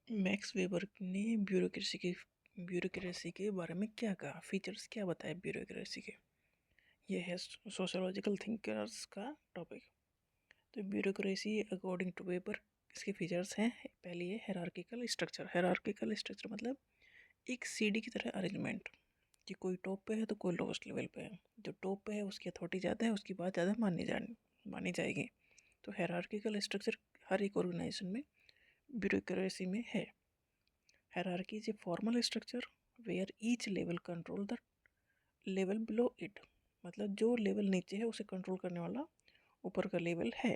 Max weber ने bureaucracy के बारे में क्या कहा, फीचर्स क्या बताए ब्यूरोक्रेसी के। ये है सोशोलॉजिकल थिंकर्स का टॉपिक। तो ब्यूरोक्रेसी अकॉर्डिंग टू वेबर इसके फीचर्स हैं। पहली है हायरार्किकल स्ट्रक्चर। हायरार्किकल स्ट्रक्चर मतलब एक सीढ़ी की तरह अरेंजमेंट, कि कोई टॉप पे है तो कोई लोएस्ट लेवल पे है। जो टॉप पे है उसकी अथॉरिटी ज़्यादा है, उसकी बात ज़्यादा मानी जाएगी। तो हायरार्किकल स्ट्रक्चर हर एक ऑर्गेनाइजेशन में ब्यूरोक्रेसी में है। Hierarchy is a formal structure where each level control the level below it। मतलब जो लेवल नीचे है उसे कंट्रोल करने वाला ऊपर का लेवल है।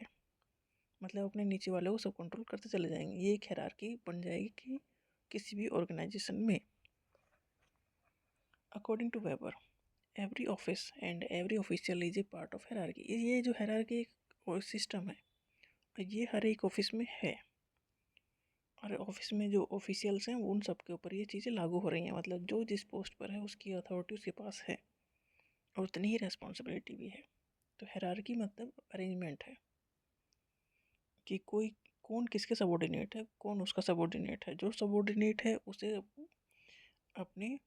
मतलब अपने नीचे वाले को सब कंट्रोल करते चले जाएंगे। ये एक हायरार्की बन जाएगी कि किसी भी ऑर्गेनाइजेशन में। According to Weber every office and every official is a part of hierarchy. ये जो हायरार्की एक सिस्टम है, ये हर एक ऑफिस में है। और ऑफिस में जो ऑफिशियल्स हैं उन सब के ऊपर ये चीज़ें लागू हो रही हैं। मतलब जो जिस पोस्ट पर है उसकी अथॉरिटी उसके पास है और उतनी ही रेस्पॉन्सिबिलिटी भी है। तो हायरार्की मतलब अरेंजमेंट है कि कोई कौन किसके सबॉर्डिनेट है, कौन उसका सबॉर्डिनेट है। जो सबॉर्डिनेट है उसे अपने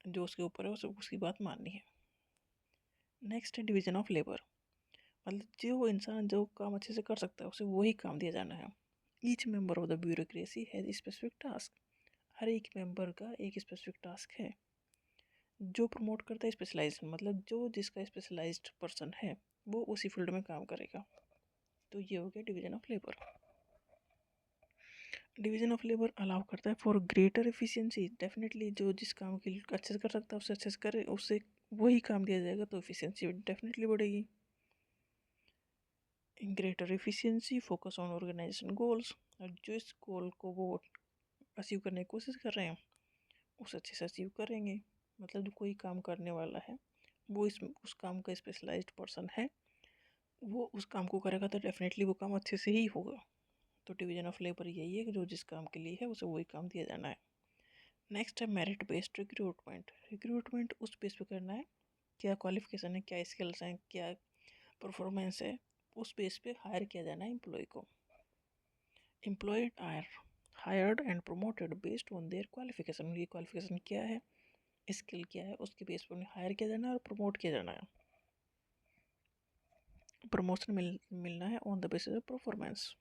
जो उसके ऊपर है उसे उसकी बात माननी है। नेक्स्ट है डिवीजन ऑफ लेबर। मतलब जो इंसान जो काम अच्छे से कर सकता है उसे वही काम दिया जाना है। Each member of the bureaucracy has specific task. हर एक मेंबर का एक स्पेसिफिक टास्क है। जो प्रमोट करता है स्पेशलाइजेशन, मतलब जो जिसका स्पेशलाइज्ड पर्सन है वो उसी फील्ड में काम करेगा। तो ये हो गया division of labour. Division of labour allow करता है फॉर ग्रेटर एफिशिएंसी। डेफिनेटली जो जिस काम के लिए अच्छे से कर सकता है उससे अच्छे से करे, उससे वही काम दिया जाएगा तो एफिशिएंसी डेफिनेटली बढ़ेगी। Greater efficiency focus on organisation goals. और जो इस गोल को वो अचीव करने की कोशिश कर रहे हैं उसे अच्छे से अचीव करेंगे। मतलब जो कोई काम करने वाला है वो उस काम का स्पेशलाइज्ड पर्सन है, वो उस काम को करेगा तो डेफिनेटली वो काम अच्छे से ही होगा। तो डिवीजन ऑफ लेबर यही है कि जो जिस काम के लिए है उसे वही काम दिया जाना है। नेक्स्ट है मेरिट बेस्ड रिक्रूटमेंट। रिक्रूटमेंट उस बेस पे करना है क्या क्वालिफिकेशन है, क्या स्किल्स हैं, क्या परफॉर्मेंस है, उस बेस पे हायर किया जाना है एम्प्लॉय को। Employed are hired and promoted based on their qualification. ये क्वालिफिकेशन क्या है, स्किल क्या है, उसके बेस पर उन्हें हायर किया जाना है और प्रमोट किया जाना है। प्रमोशन मिलना है on the basis of performance.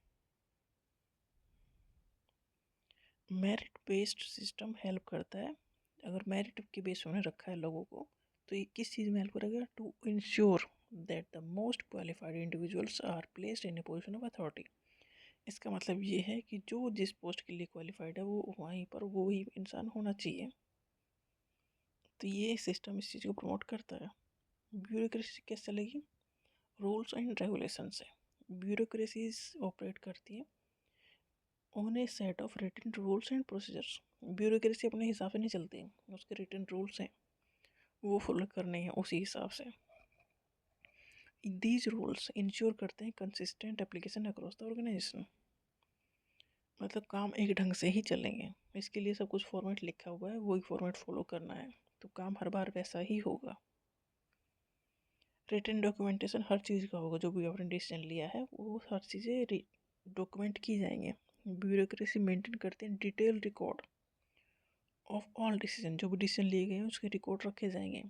Merit based system help करता है। अगर मेरिट के बेस पे उन्हें रखा है लोगों को तो ये किस चीज़ में हेल्प करेगा, to ensure that the most qualified individuals are placed in a position of authority. इसका मतलब ये है कि जो जिस पोस्ट के लिए क्वालिफाइड है वो वहीं पर वो ही इंसान होना चाहिए। तो ये सिस्टम इस चीज़ को प्रमोट करता है। ब्यूरोक्रेसी कैसे चलेगी, रूल्स एंड रेगुलेशन से। ब्यूरोक्रेसीज ऑपरेट करती है on a set of written rules and procedures. Bureaucracy अपने हिसाब से नहीं चलती, उसके रिटन रूल्स हैं वो फॉलो करने हैं उसी हिसाब से। दीज रूल्स इंश्योर करते हैं consistent application across the organisation. मतलब काम एक ढंग से ही चलेंगे, इसके लिए सब कुछ फॉर्मेट लिखा हुआ है, वही फॉर्मेट फॉलो करना है तो काम हर बार वैसा ही होगा। रिटन डॉक्यूमेंटेशन हर चीज़ का होगा, जो भी आपने डिसीजन लिया है वो हर चीज़ें डॉक्यूमेंट की जाएंगे। ब्यूरोक्रेसी मेंटेन करते हैं detail record of all decision. जो भी डिसीजन लिए गए हैं उसके रिकॉर्ड रखे जाएंगे।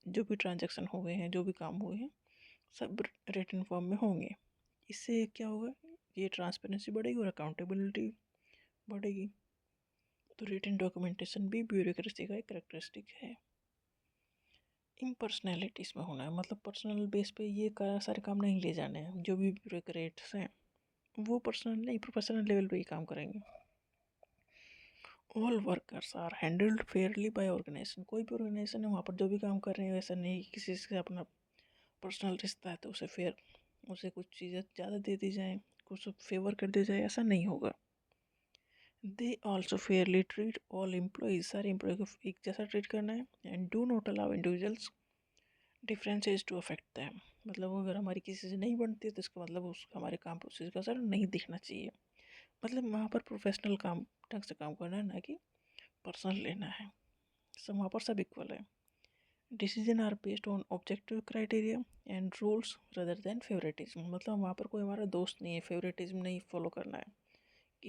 जो भी ट्रांजैक्शन हुए हैं, जो भी काम हुए हैं सब रिटन फॉर्म में होंगे। इससे क्या होगा, ये ट्रांसपेरेंसी बढ़ेगी और अकाउंटेबिलिटी बढ़ेगी। तो रिटन डॉक्यूमेंटेशन भी ब्यूरोक्रेसी का एक करेक्टरिस्टिक है। इम्पर्सनैलिटीज़ में होना है, मतलब पर्सनल बेस पे ये सारे काम नहीं ले जाने हैं। जो भी ब्यूरोक्रेट्स हैं वो पर्सनल नहीं प्रोफेशनल लेवल पे ही काम करेंगे। All workers are handled fairly by organisation. कोई भी ऑर्गेनाइजेशन है वहाँ पर जो भी काम कर रहे हैं ऐसा नहीं किसी से अपना पर्सनल रिश्ता है तो उसे कुछ चीज़ें ज़्यादा दे दी जाए, कुछ फेवर कर दिया जाए, ऐसा नहीं होगा। They also fairly treat all employees. सारे एम्प्लॉय को एक जैसा ट्रीट करना है। And do not allow individuals differences to affect them. मतलब अगर हमारी किसी से नहीं बनती तो इसका मतलब उस हमारे काम पर उसका असर नहीं दिखना चाहिए। मतलब वहाँ पर प्रोफेशनल काम ढंग से काम करना है, ना कि पर्सनल लेना है। सब वहाँ पर सब इक्वल है। Decision are based on objective criteria and rules rather than favouritism. मतलब वहाँ पर कोई हमारा दोस्त नहीं है, फेवरेटिज्म नहीं फॉलो करना है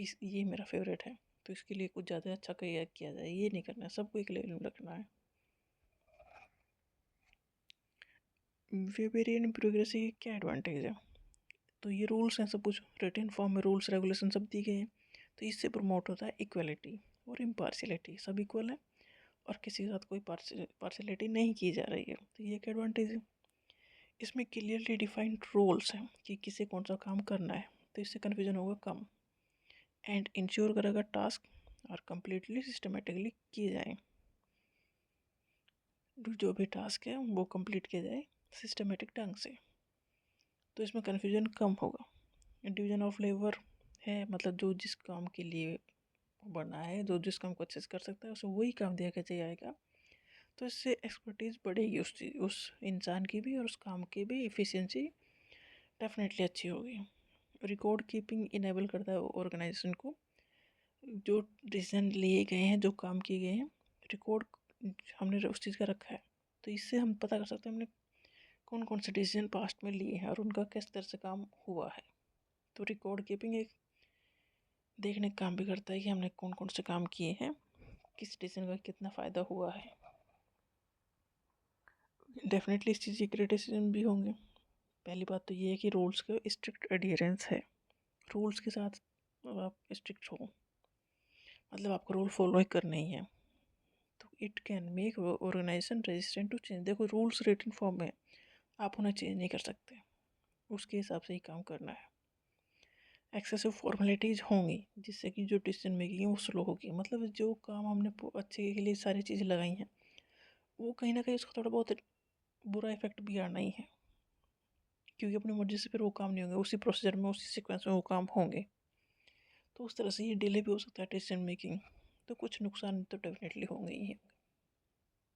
कि ये मेरा फेवरेट है तो इसके लिए कुछ ज़्यादा अच्छा किया जाए, ये नहीं करना है, सबको एक लेवल में रखना है। वेरिएंट ब्यूरोक्रेसी के क्या एडवांटेज है? तो ये रूल्स हैं, सब कुछ रिटन फॉर्म में रूल्स रेगुलेशन सब दिए गए हैं, तो इससे प्रमोट होता है इक्वलिटी और इम्पार्शियलिटी, सब इक्वल है और किसी के साथ कोई पार्शियलिटी नहीं की जा रही है, तो ये एक एडवांटेज है। इसमें क्लियरली डिफाइंड रोल्स हैं कि किसे कौन सा काम करना है, तो इससे कन्फ्यूजन होगा कम। एंड इंश्योर करेगा टास्क और कम्प्लीटली सिस्टमेटिकली किए जाएँ, जो भी टास्क है वो कंप्लीट किया जाए सिस्टमेटिक ढंग से, तो इसमें कन्फ्यूजन कम होगा। डिवीजन ऑफ लेबर है, मतलब जो जिस काम के लिए बना है, जो जिस काम को अच्छे से कर सकता है उसे वही काम दिया जाएगा, तो इससे एक्सपर्टीज़ बढ़ेगी उस इंसान की भी और उस काम की भी इफ़िशियंसी डेफिनेटली अच्छी होगी। रिकॉर्ड कीपिंग इनेबल करता है ऑर्गेनाइजेशन को, जो डिसीजन लिए गए हैं, जो काम किए गए हैं, रिकॉर्ड हमने उस चीज़ का रखा है, तो इससे हम पता कर सकते हैं हमने कौन कौन से डिसीजन पास्ट में लिए हैं और उनका किस तरह से काम हुआ है। तो रिकॉर्ड कीपिंग एक देखने का काम भी करता है कि हमने कौन कौन से काम किए हैं, किस डिसीजन का कितना फ़ायदा हुआ है। डेफिनेटली इस चीज़ के क्रिटिसिज्म भी होंगे। पहली बात तो ये है कि रूल्स का स्ट्रिक्ट एडियरेंस है, रूल्स के साथ आप स्ट्रिक्ट हो, मतलब आपको रूल फॉलो ही करना ही है, तो it can make organisation resistant to change. देखो रूल्स रिटन फॉर्म में आप उन्हें चेंज नहीं कर सकते, उसके हिसाब से ही काम करना है। एक्सेसिव फॉर्मेलिटीज़ होंगी जिससे कि जो डिसीजन मेकिंग है वो स्लो होगी, मतलब जो काम हमने अच्छे के लिए सारी चीज़ें लगाई हैं वो कहीं ना कहीं उसका थोड़ा बहुत बुरा इफेक्ट भी आना ही है, क्योंकि अपनी मर्जी से फिर वो काम नहीं होंगे, उसी प्रोसीजर में उसी सीक्वेंस में वो काम होंगे, तो उस तरह से ये डिले भी हो सकता है डिसीजन मेकिंग, तो कुछ नुकसान तो डेफिनेटली होंगे ही।